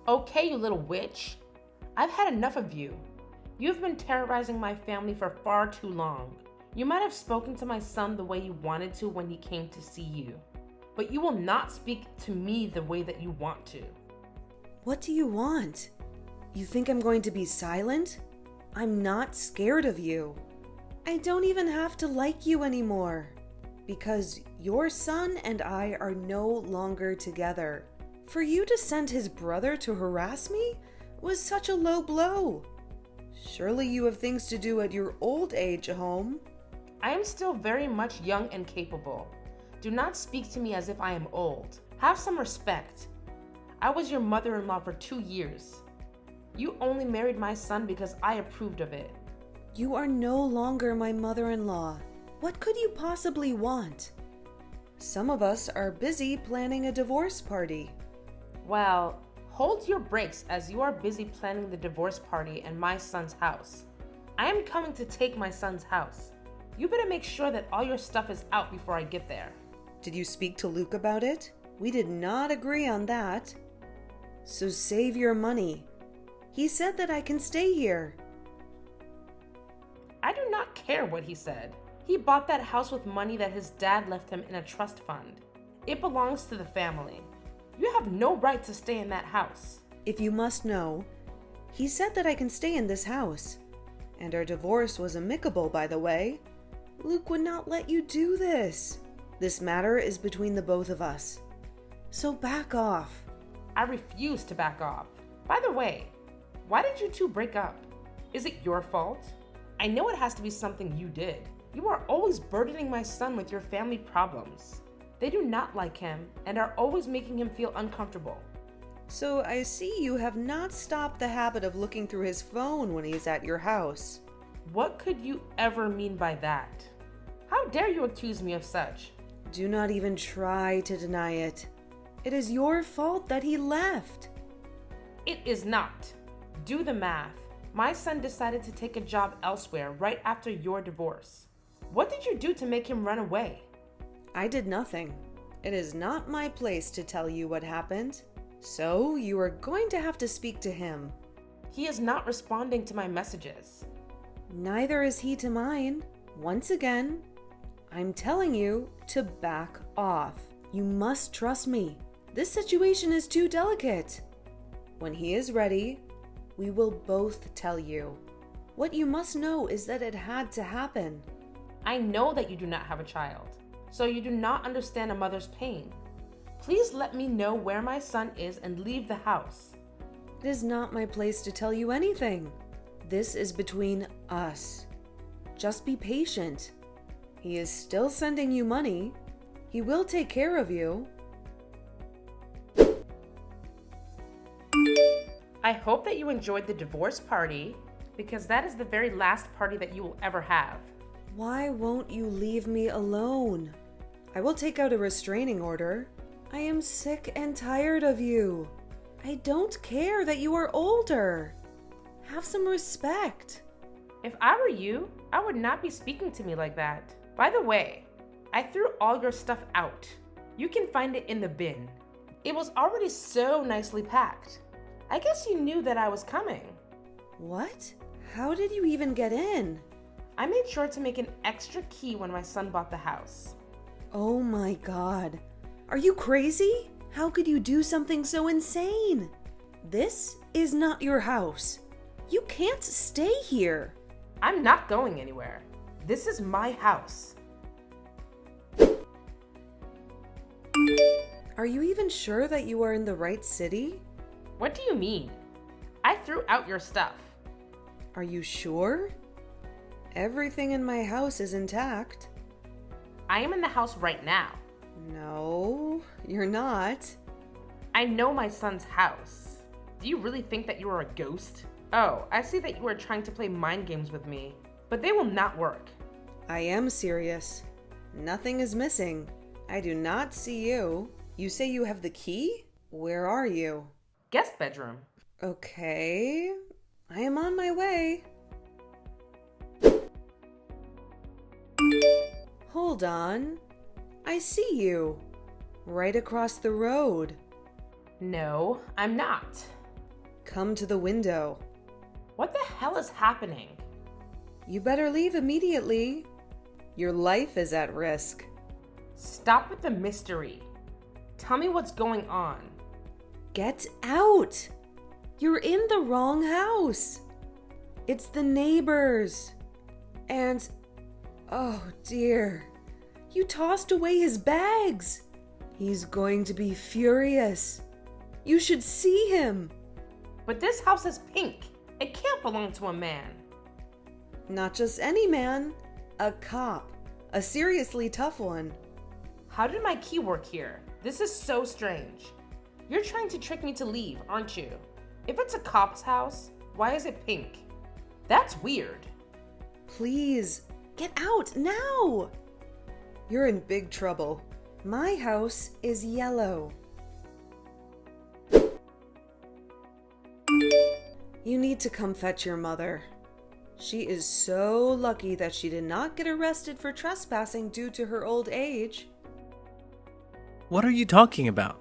Okay, you little witch. I've had enough of you. You've been terrorizing my family for far too long. You might have spoken to my son the way you wanted to when he came to see you, but you will not speak to me the way that you want to. What do you want? You think I'm going to be silent? I'm not scared of you. I don't even have to like you anymore, because your son and I are no longer together. For you to send his brother to harass me was such a low blow. Surely you have things to do at your old age home. I am still very much young and capable. Do not speak to me as if I am old. Have some respect. I was your mother-in-law for 2 years. You only married my son because I approved of it. You are no longer my mother-in-law. What could you possibly want? Some of us are busy planning a divorce party. Well, hold your brakes as you are busy planning the divorce party in my son's house. I am coming to take my son's house. You better make sure that all your stuff is out before I get there. Did you speak to Luke about it? We did not agree on that. So save your money. He said that I can stay here. I do not care what he said. He bought that house with money that his dad left him in a trust fund. It belongs to the family. You have no right to stay in that house. If you must know, he said that I can stay in this house. And our divorce was amicable, by the way. Luke would not let you do this. This matter is between the both of us. So back off. I refuse to back off. By the way, why did you two break up? Is it your fault? I know it has to be something you did. You are always burdening my son with your family problems. They do not like him and are always making him feel uncomfortable. So I see you have not stopped the habit of looking through his phone when he's at your house. What could you ever mean by that? How dare you accuse me of such? Do not even try to deny it. It is your fault that he left. It is not. Do the math. My son decided to take a job elsewhere right after your divorce. What did you do to make him run away? I did nothing. It is not my place to tell you what happened. So you are going to have to speak to him. He is not responding to my messages. Neither is he to mine. Once again, I'm telling you to back off. You must trust me. This situation is too delicate. When he is ready, we will both tell you. What you must know is that it had to happen. I know that you do not have a child, so you do not understand a mother's pain. Please let me know where my son is and leave the house. It is not my place to tell you anything. This is between us. Just be patient. He is still sending you money. He will take care of you. I hope that you enjoyed the divorce party, because that is the very last party that you will ever have. Why won't you leave me alone? I will take out a restraining order. I am sick and tired of you. I don't care that you are older. Have some respect. If I were you, I would not be speaking to me like that. By the way, I threw all your stuff out. You can find it in the bin. It was already so nicely packed. I guess you knew that I was coming. What? How did you even get in? I made sure to make an extra key when my son bought the house. Oh my God. Are you crazy? How could you do something so insane? This is not your house. You can't stay here. I'm not going anywhere. This is my house. Are you even sure that you are in the right city? What do you mean? I threw out your stuff. Are you sure? Everything in my house is intact. I am in the house right now. No, you're not. I know my son's house. Do you really think that you are a ghost? Oh, I see that you are trying to play mind games with me, but they will not work. I am serious. Nothing is missing. I do not see you. You say you have the key? Where are you? Guest bedroom. Okay, I am on my way. Hold on. I see you. Right across the road. No, I'm not. Come to the window. What the hell is happening? You better leave immediately. Your life is at risk. Stop with the mystery. Tell me what's going on. Get out! You're in the wrong house. It's the neighbors. And, oh dear, you tossed away his bags. He's going to be furious. You should see him. But this house is pink. It can't belong to a man. Not just any man, a cop. A seriously tough one. How did my key work here? This is so strange. You're trying to trick me to leave, aren't you? If it's a cop's house, why is it pink? That's weird. Please, get out now! You're in big trouble. My house is yellow. You need to come fetch your mother. She is so lucky that she did not get arrested for trespassing due to her old age. What are you talking about?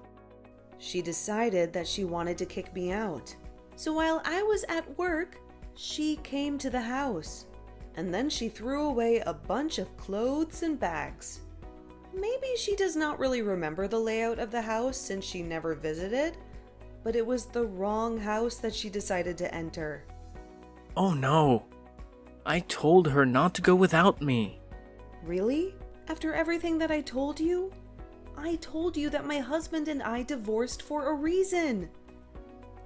She decided that she wanted to kick me out. So while I was at work, she came to the house. And then she threw away a bunch of clothes and bags. Maybe she does not really remember the layout of the house since she never visited, but it was the wrong house that she decided to enter. Oh no. I told her not to go without me. Really? After everything that I told you? I told you that my husband and I divorced for a reason.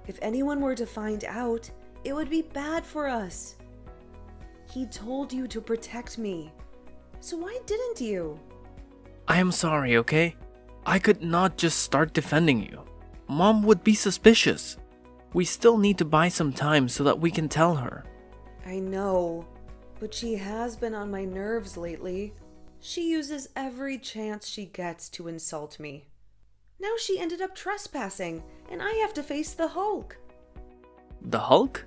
If anyone were to find out, it would be bad for us. He told you to protect me. So why didn't you? I am sorry, okay? I could not just start defending you. Mom would be suspicious. We still need to buy some time so that we can tell her. I know, but she has been on my nerves lately. She uses every chance she gets to insult me. Now she ended up trespassing, and I have to face the Hulk. The Hulk?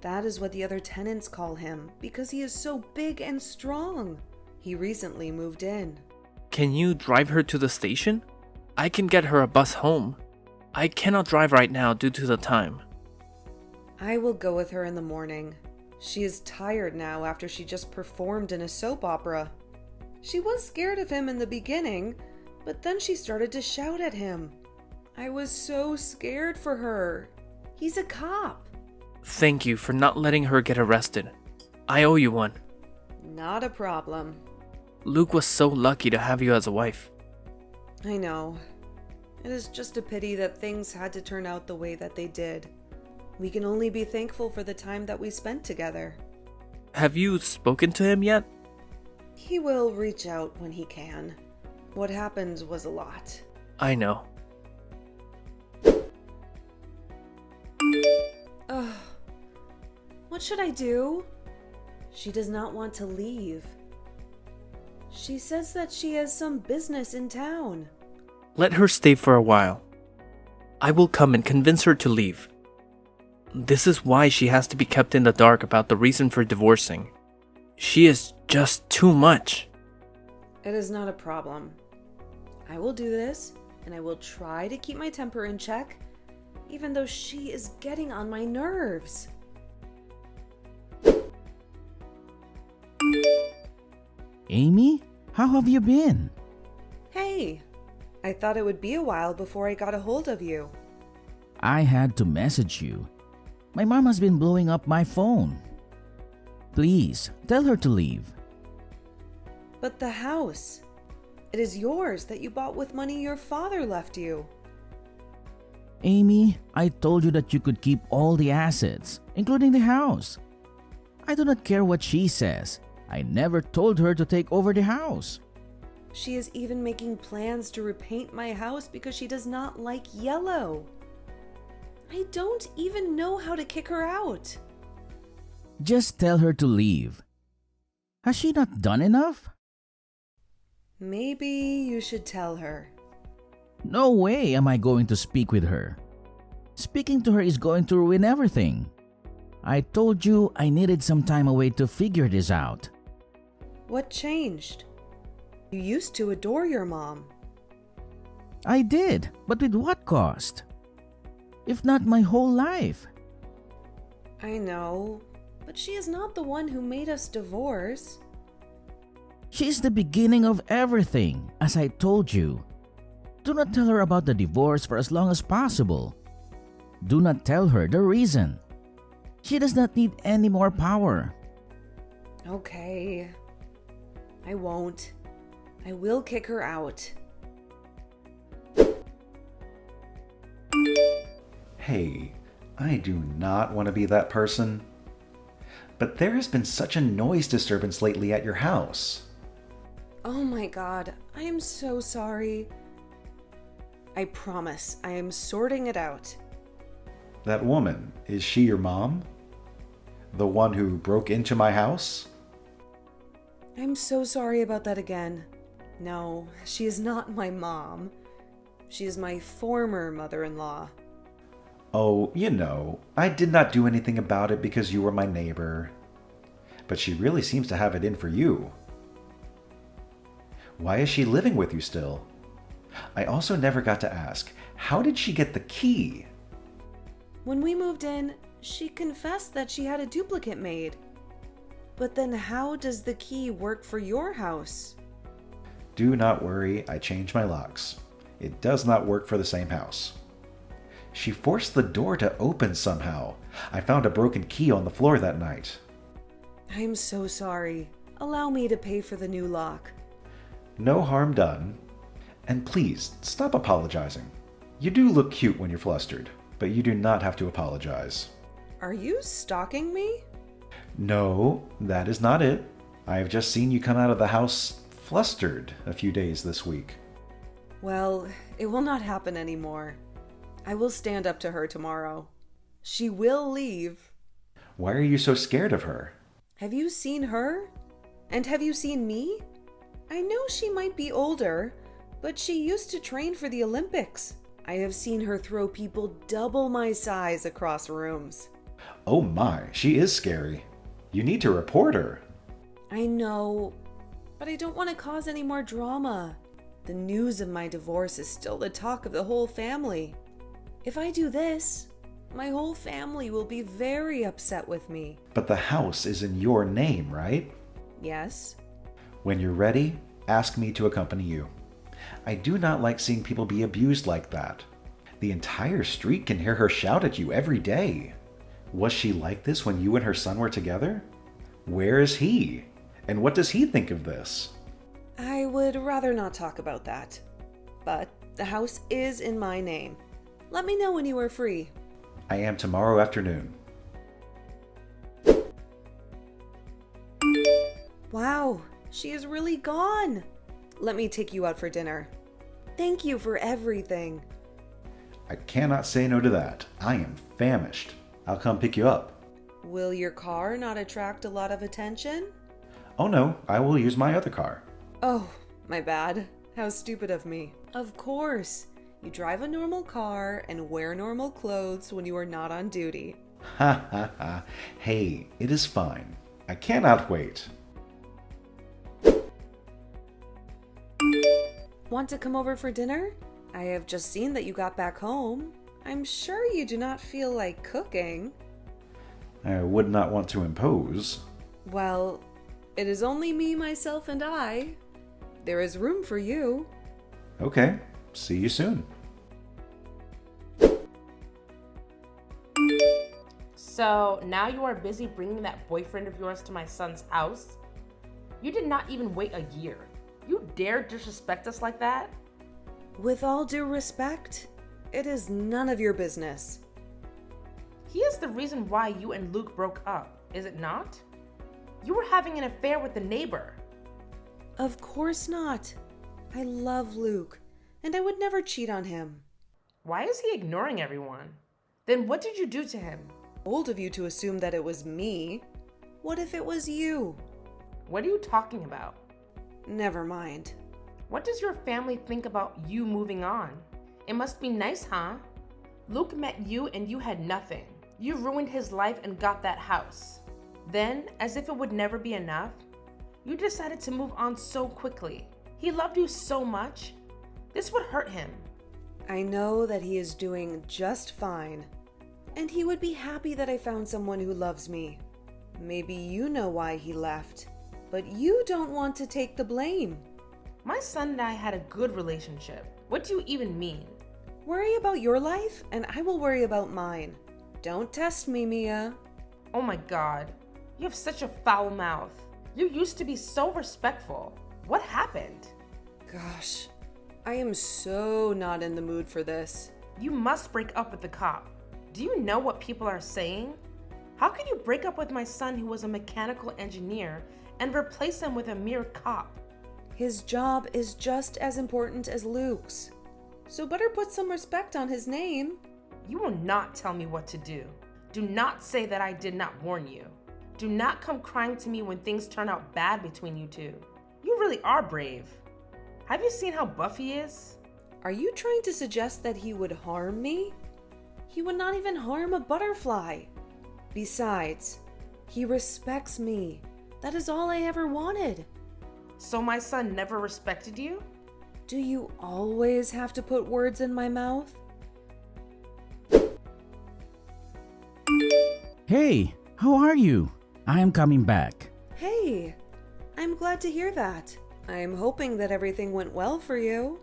That is what the other tenants call him, because he is so big and strong. He recently moved in. Can you drive her to the station? I can get her a bus home. I cannot drive right now due to the time. I will go with her in the morning. She is tired now after she just performed in a soap opera. She was scared of him in the beginning, but then she started to shout at him. I was so scared for her. He's a cop. Thank you for not letting her get arrested. I owe you one. Not a problem. Luke was so lucky to have you as a wife. I know. It is just a pity that things had to turn out the way that they did. We can only be thankful for the time that we spent together. Have you spoken to him yet? He will reach out when he can. What happened was a lot. I know. Ugh. What should I do? She does not want to leave. She says that she has some business in town. Let her stay for a while. I will come and convince her to leave. This is why she has to be kept in the dark about the reason for divorcing. She is just too much. It is not a problem. I will do this, and I will try to keep my temper in check, even though she is getting on my nerves. Amy, how have you been? Hey, I thought it would be a while before I got a hold of you. I had to message you. My mom has been blowing up my phone. Please, tell her to leave. But the house, it is yours that you bought with money your father left you. Amy, I told you that you could keep all the assets, including the house. I do not care what she says. I never told her to take over the house. She is even making plans to repaint my house because she does not like yellow. I don't even know how to kick her out. Just tell her to leave. Has she not done enough? Maybe you should tell her. No way am I going to speak with her. Speaking to her is going to ruin everything. I told you I needed some time away to figure this out. What changed? You used to adore your mom. I did, but with what cost? If not my whole life, I know, but she is not the one who made us divorce. She's the beginning of everything, as I told you. Do not tell her about the divorce for as long as possible. Do not tell her the reason. She does not need any more power. Okay. I won't. I will kick her out. Hey, I do not want to be that person. But there has been such a noise disturbance lately at your house. Oh my god, I am so sorry. I promise, I am sorting it out. That woman, is she your mom? The one who broke into my house? I'm so sorry about that again. No, she is not my mom. She is my former mother-in-law. Oh, you know, I did not do anything about it because you were my neighbor. But she really seems to have it in for you. Why is she living with you still? I also never got to ask, how did she get the key? When we moved in, she confessed that she had a duplicate made. But then how does the key work for your house? Do not worry, I changed my locks. It does not work for the same house. She forced the door to open somehow. I found a broken key on the floor that night. I'm so sorry. Allow me to pay for the new lock. No harm done. And please, stop apologizing. You do look cute when you're flustered, but you do not have to apologize. Are you stalking me? No, that is not it. I have just seen you come out of the house flustered a few days this week. Well, it will not happen anymore. I will stand up to her tomorrow. She will leave. Why are you so scared of her? Have you seen her? And have you seen me? I know she might be older, but she used to train for the Olympics. I have seen her throw people double my size across rooms. Oh my, she is scary. You need to report her. I know, but I don't want to cause any more drama. The news of my divorce is still the talk of the whole family. If I do this, my whole family will be very upset with me. But the house is in your name, right? Yes? When you're ready, ask me to accompany you. I do not like seeing people be abused like that. The entire street can hear her shout at you every day. Was she like this when you and her son were together? Where is he? And what does he think of this? I would rather not talk about that. But the house is in my name. Let me know when you are free. I am tomorrow afternoon. Wow, she is really gone. Let me take you out for dinner. Thank you for everything. I cannot say no to that. I am famished. I'll come pick you up. Will your car not attract a lot of attention? Oh no, I will use my other car. Oh, my bad. How stupid of me. Of course. You drive a normal car and wear normal clothes when you are not on duty. Ha ha ha. Hey, it is fine. I cannot wait. Want to come over for dinner? I have just seen that you got back home. I'm sure you do not feel like cooking. I would not want to impose. Well, it is only me, myself, and I. There is room for you. Okay, see you soon. So now you are busy bringing that boyfriend of yours to my son's house? You did not even wait a year. You dare disrespect us like that? With all due respect, it is none of your business. He is the reason why you and Luke broke up, is it not? You were having an affair with the neighbor. Of course not. I love Luke, and I would never cheat on him. Why is he ignoring everyone? Then what did you do to him? Bold of you to assume that it was me. What if it was you? What are you talking about? Never mind. What does your family think about you moving on? It must be nice, huh? Luke met you and you had nothing. You ruined his life and got that house. Then, as if it would never be enough, you decided to move on so quickly. He loved you so much. This would hurt him. I know that he is doing just fine. And he would be happy that I found someone who loves me. Maybe you know why he left, but you don't want to take the blame. My son and I had a good relationship. What do you even mean? Worry about your life, and I will worry about mine. Don't test me, Mia. Oh my God, you have such a foul mouth. You used to be so respectful. What happened? Gosh, I am so not in the mood for this. You must break up with the cop. Do you know what people are saying? How can you break up with my son who was a mechanical engineer and replace him with a mere cop? His job is just as important as Luke's. So better put some respect on his name. You will not tell me what to do. Do not say that I did not warn you. Do not come crying to me when things turn out bad between you two. You really are brave. Have you seen how buff he is? Are you trying to suggest that he would harm me? He would not even harm a butterfly. Besides, he respects me. That is all I ever wanted. So my son never respected you? Do you always have to put words in my mouth? Hey, how are you? I am coming back. Hey, I'm glad to hear that. I'm hoping that everything went well for you.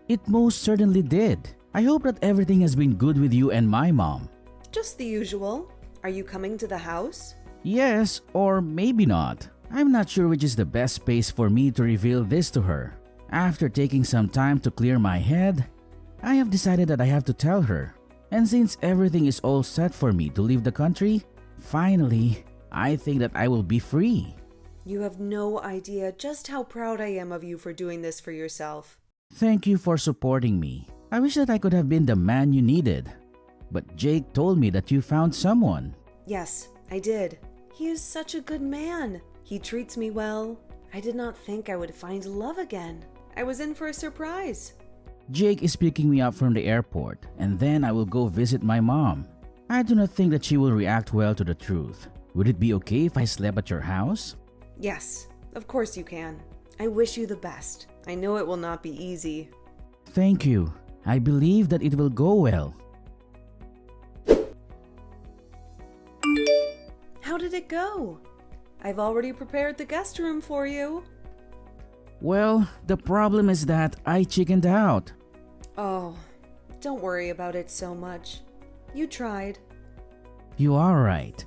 It most certainly did. I hope that everything has been good with you and my mom. Just the usual. Are you coming to the house? Yes, or maybe not. I'm not sure which is the best space for me to reveal this to her. After taking some time to clear my head, I have decided that I have to tell her. And since everything is all set for me to leave the country, finally, I think that I will be free. You have no idea just how proud I am of you for doing this for yourself. Thank you for supporting me. I wish that I could have been the man you needed. But Jake told me that you found someone. Yes, I did. He is such a good man. He treats me well. I did not think I would find love again. I was in for a surprise. Jake is picking me up from the airport, and then I will go visit my mom. I do not think that she will react well to the truth. Would it be okay if I slept at your house? Yes, of course you can. I wish you the best. I know it will not be easy. Thank you. I believe that it will go well. How did it go? I've already prepared the guest room for you. Well, the problem is that I chickened out. Oh, don't worry about it so much. You tried. You are right.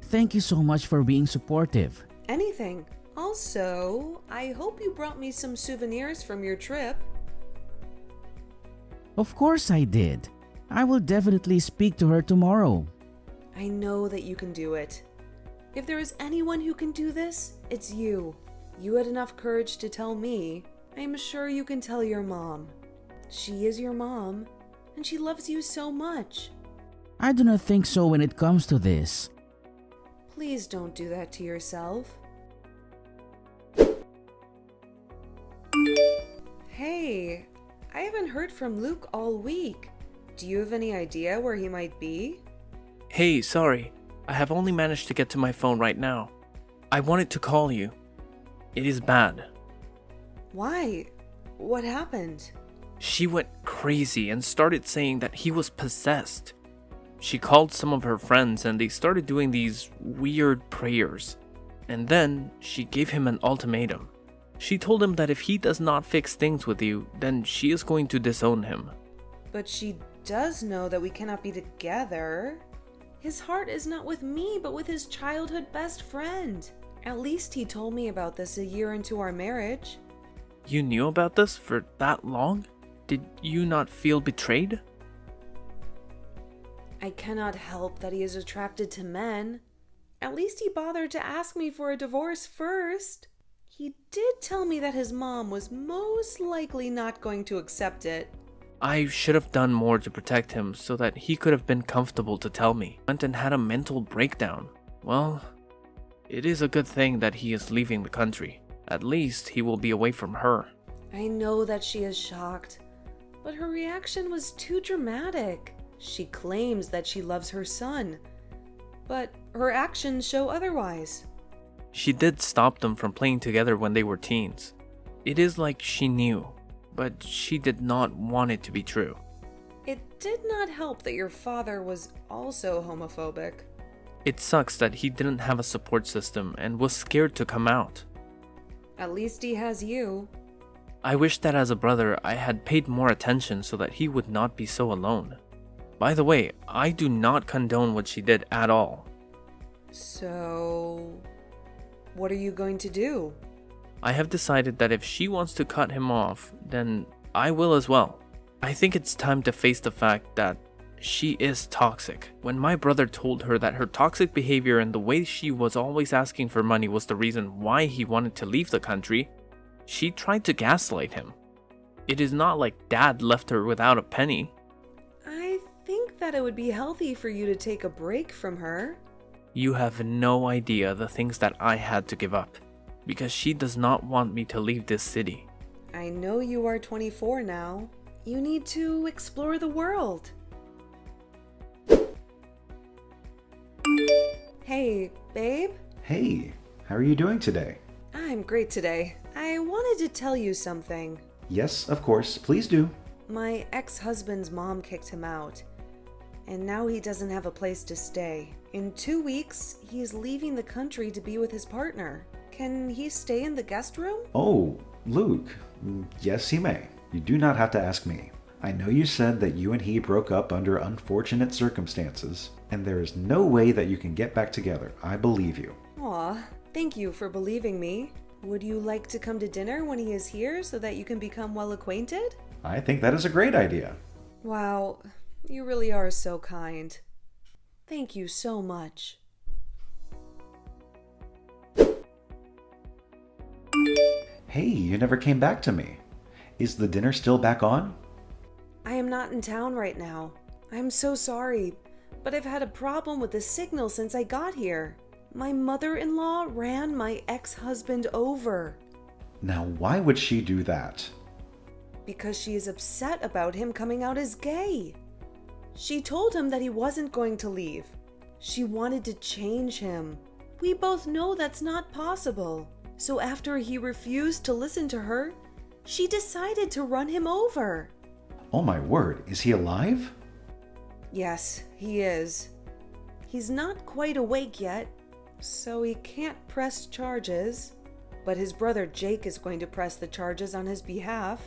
Thank you so much for being supportive. Anything. Also, I hope you brought me some souvenirs from your trip. Of course I did. I will definitely speak to her tomorrow. I know that you can do it. If there is anyone who can do this, it's you. You had enough courage to tell me. I'm sure you can tell your mom. She is your mom, and she loves you so much. I do not think so when it comes to this. Please don't do that to yourself. Hey, I haven't heard from Luke all week. Do you have any idea where he might be? Hey, sorry. I have only managed to get to my phone right now. I wanted to call you. It is bad. Why? What happened? She went crazy and started saying that he was possessed. She called some of her friends and they started doing these weird prayers. And then she gave him an ultimatum. She told him that if he does not fix things with you, then she is going to disown him. But she does know that we cannot be together. His heart is not with me, but with his childhood best friend. At least he told me about this a year into our marriage. You knew about this for that long? Did you not feel betrayed? I cannot help that he is attracted to men. At least he bothered to ask me for a divorce first. He did tell me that his mom was most likely not going to accept it. I should have done more to protect him so that he could have been comfortable to tell me. Went and had a mental breakdown. Well, it is a good thing that he is leaving the country. At least he will be away from her. I know that she is shocked, but her reaction was too dramatic. She claims that she loves her son, but her actions show otherwise. She did stop them from playing together when they were teens. It is like she knew, but she did not want it to be true. It did not help that your father was also homophobic. It sucks that he didn't have a support system and was scared to come out. At least he has you. I wish that as a brother I had paid more attention so that he would not be so alone. By the way, I do not condone what she did at all. So, what are you going to do? I have decided that if she wants to cut him off, then I will as well. I think it's time to face the fact that she is toxic. When my brother told her that her toxic behavior and the way she was always asking for money was the reason why he wanted to leave the country, she tried to gaslight him. It is not like Dad left her without a penny. I think that it would be healthy for you to take a break from her. You have no idea the things that I had to give up, because she does not want me to leave this city. I know you are 24 now. You need to explore the world. Hey, babe. Hey, how are you doing today? I'm great today. I wanted to tell you something. Yes, of course, please do. My ex-husband's mom kicked him out, and now he doesn't have a place to stay. In 2 weeks, he is leaving the country to be with his partner. Can he stay in the guest room? Oh, Luke. Yes, he may. You do not have to ask me. I know you said that you and he broke up under unfortunate circumstances, and there is no way that you can get back together. I believe you. Aw, thank you for believing me. Would you like to come to dinner when he is here so that you can become well acquainted? I think that is a great idea. Wow, you really are so kind. Thank you so much. Hey, you never came back to me. Is the dinner still back on? I am not in town right now. I'm so sorry, but I've had a problem with the signal since I got here. My mother-in-law ran my ex-husband over. Now, why would she do that? Because she is upset about him coming out as gay. She told him that he wasn't going to leave. She wanted to change him. We both know that's not possible. So after he refused to listen to her, she decided to run him over. Oh my word, is he alive? Yes, he is. He's not quite awake yet, so he can't press charges. But his brother Jake is going to press the charges on his behalf.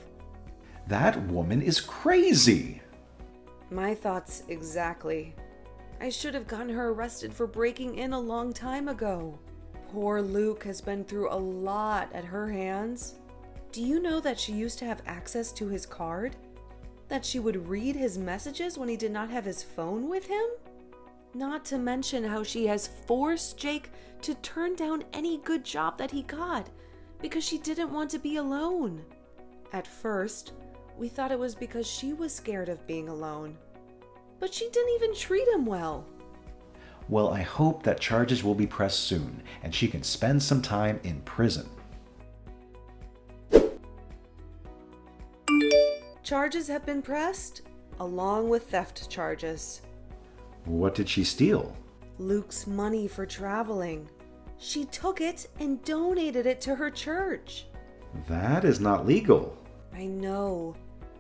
That woman is crazy. My thoughts exactly. I should have gotten her arrested for breaking in a long time ago. Poor Luke has been through a lot at her hands. Do you know that she used to have access to his card? That she would read his messages when he did not have his phone with him? Not to mention how she has forced Jake to turn down any good job that he got because she didn't want to be alone. At first, we thought it was because she was scared of being alone. But she didn't even treat him well. Well, I hope that charges will be pressed soon and she can spend some time in prison. Charges have been pressed, along with theft charges. What did she steal? Luke's money for traveling. She took it and donated it to her church. That is not legal. I know,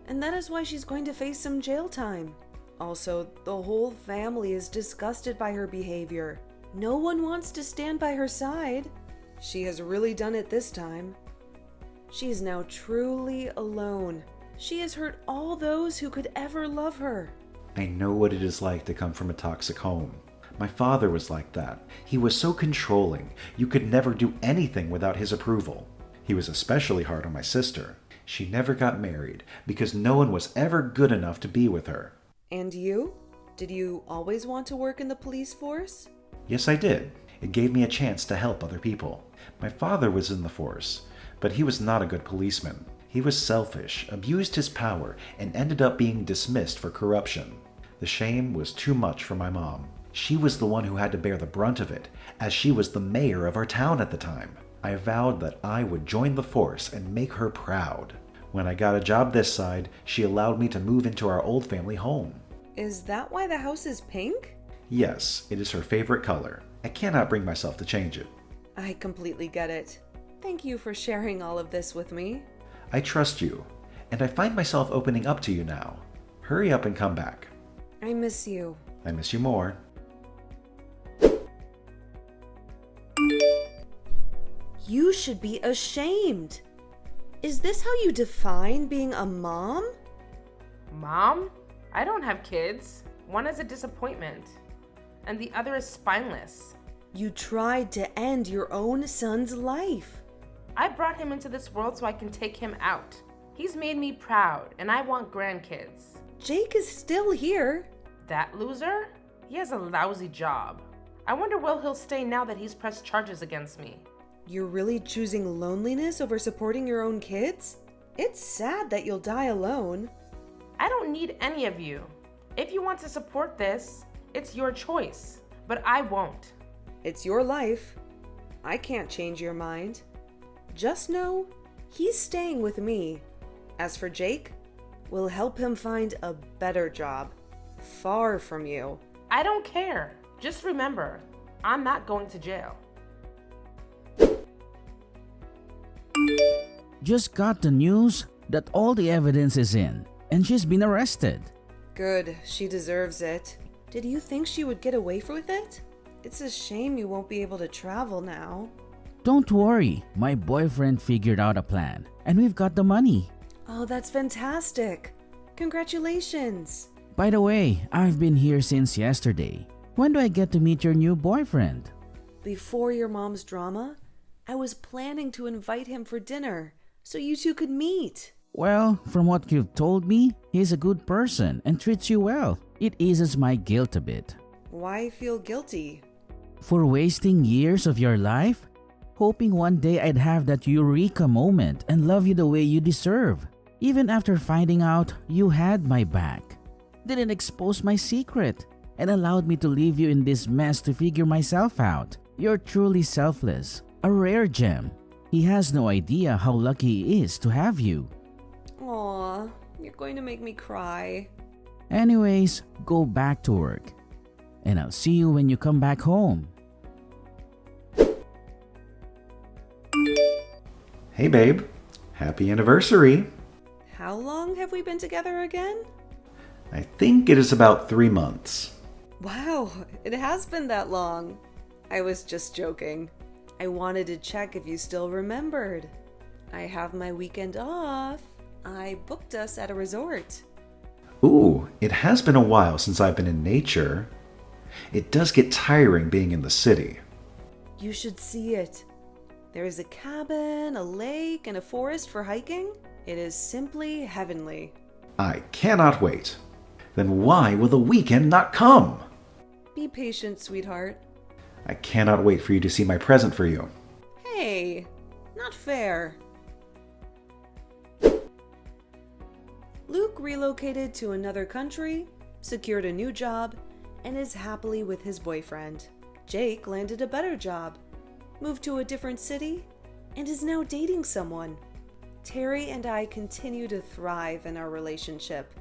and that is why she's going to face some jail time. Also, the whole family is disgusted by her behavior. No one wants to stand by her side. She has really done it this time. She is now truly alone. She has hurt all those who could ever love her. I know what it is like to come from a toxic home. My father was like that. He was so controlling. You could never do anything without his approval. He was especially hard on my sister. She never got married because no one was ever good enough to be with her. And you? Did you always want to work in the police force? Yes, I did. It gave me a chance to help other people. My father was in the force, but he was not a good policeman. He was selfish, abused his power, and ended up being dismissed for corruption. The shame was too much for my mom. She was the one who had to bear the brunt of it, as she was the mayor of our town at the time. I vowed that I would join the force and make her proud. When I got a job this side, she allowed me to move into our old family home. Is that why the house is pink? Yes, it is her favorite color. I cannot bring myself to change it. I completely get it. Thank you for sharing all of this with me. I trust you, and I find myself opening up to you now. Hurry up and come back. I miss you. I miss you more. You should be ashamed. Is this how you define being a mom? Mom? I don't have kids. One is a disappointment, and the other is spineless. You tried to end your own son's life. I brought him into this world so I can take him out. He's made me proud, and I want grandkids. Jake is still here. That loser? He has a lousy job. I wonder where he'll stay now that he's pressed charges against me. You're really choosing loneliness over supporting your own kids? It's sad that you'll die alone. I don't need any of you. If you want to support this, it's your choice, but I won't. It's your life. I can't change your mind. Just know, he's staying with me. As for Jake, we'll help him find a better job, far from you. I don't care. Just remember, I'm not going to jail. Just got the news that all the evidence is in, and she's been arrested. Good, she deserves it. Did you think she would get away with it? It's a shame you won't be able to travel now. Don't worry, my boyfriend figured out a plan, and we've got the money. Oh, that's fantastic. Congratulations. By the way, I've been here since yesterday. When do I get to meet your new boyfriend? Before your mom's drama, I was planning to invite him for dinner so you two could meet. Well, from what you've told me, he's a good person and treats you well. It eases my guilt a bit. Why feel guilty? For wasting years of your life? Hoping one day I'd have that eureka moment and love you the way you deserve. Even after finding out you had my back. Didn't expose my secret and allowed me to leave you in this mess to figure myself out. You're truly selfless. A rare gem. He has no idea how lucky he is to have you. Aw, you're going to make me cry. Anyways, go back to work. And I'll see you when you come back home. Hey babe, happy anniversary. How long have we been together again? I think it is about 3 months. Wow, it has been that long. I was just joking. I wanted to check if you still remembered. I have my weekend off. I booked us at a resort. Ooh, it has been a while since I've been in nature. It does get tiring being in the city. You should see it. There is a cabin, a lake, and a forest for hiking. It is simply heavenly. I cannot wait. Then why will the weekend not come? Be patient, sweetheart. I cannot wait for you to see my present for you. Hey, not fair. Luke relocated to another country, secured a new job, and is happily with his boyfriend. Jake landed a better job, moved to a different city, and is now dating someone. Terry and I continue to thrive in our relationship.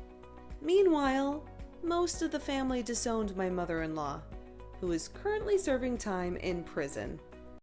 Meanwhile, most of the family disowned my mother-in-law, who is currently serving time in prison.